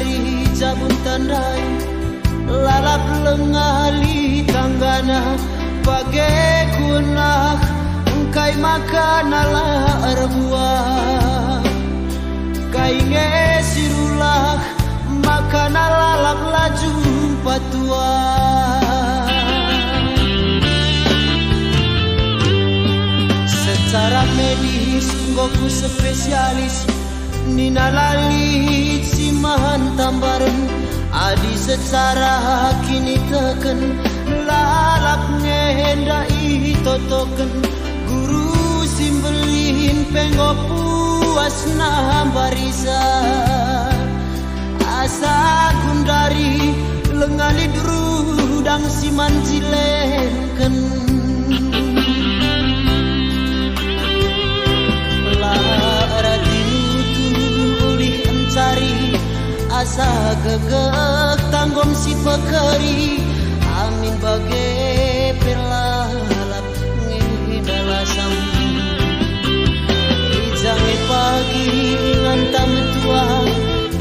dari jabun tandai lalap lengali tanggana bagai kunak engkai makan ala arbuah kai ngesirulah makan lalap laju patua secara medis goku spesialis Nina lalit simahan tambaran adi secara kini teken lalap ngendai totoken guru simbelin penggo puas nah barisa asa gundari lengali durudang siman cilenken cari asa gegek tanggom si pekeri amin bagai pelalap ngedalasam ijange pagi ngantam tua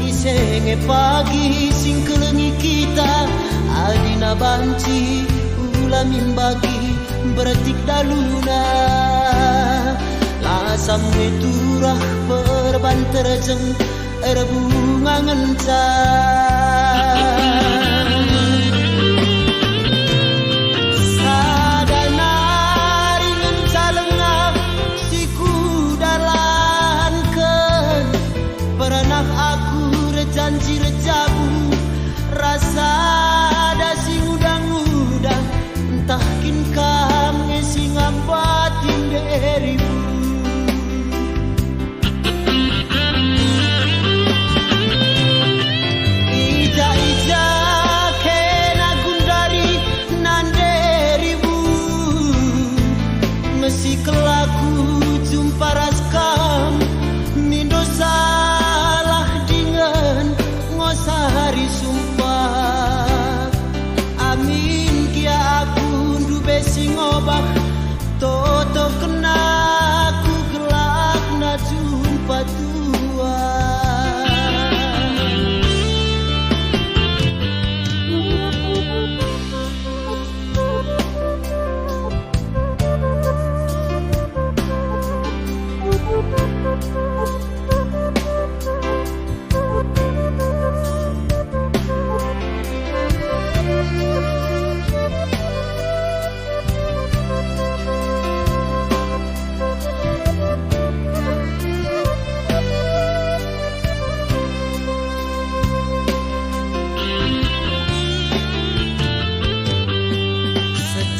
isenge pagi sing kelengi kita adina banci ulamin bagi bertik daluna lasam ngeturah perban terjeng erbunga ngencar sadanari ngencalengah siku dalankan pernah aku rejanji rejabu rasa ada sing udang-udang entah kin kam ngesing ampatin deribu si kelaku jumpa raskam mindo salah dengan ngosari sumpah amin kia aku ndube sing obah toto kena aku gelak na jumpa tua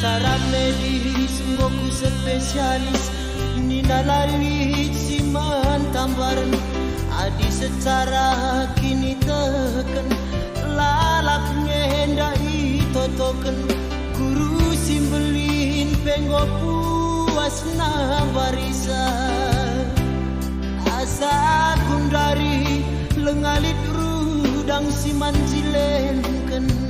secara medis goku spesialis nina lalit siman tambaran adi secara kini teken lalap ngendai totoken guru simbelin penggo puas nah barisa asa gundari lengalit rudang siman cilenken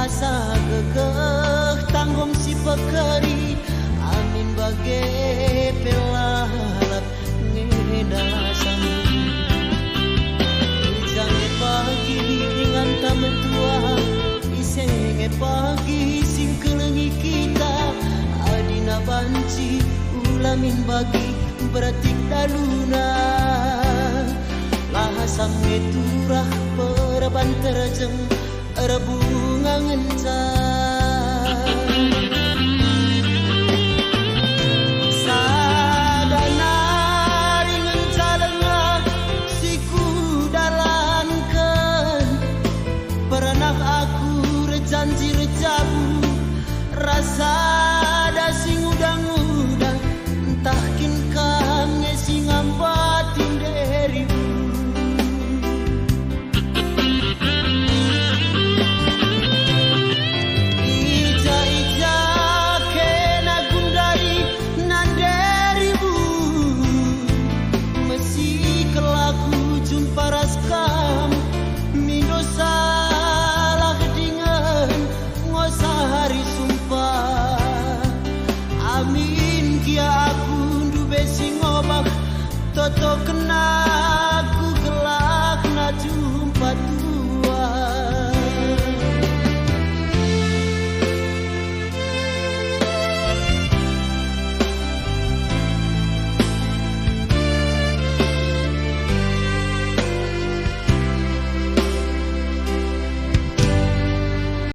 asa gegeh tanggom si pekeri amin bagai pelalap ngedalasam jange pagi dengan tamen tua isenge pagi sing kelengi kita adina banci ulamin bagi beratik daluna lahasam ngeturah perban terjeng erbunga ngencar sadanari ngencalengah siku dalankan pernah aku rejanji rejabu rasa ada sing udang-udang entah kin kam ngesing ampatin deribu ija kia aku duwe sing obak toto kenal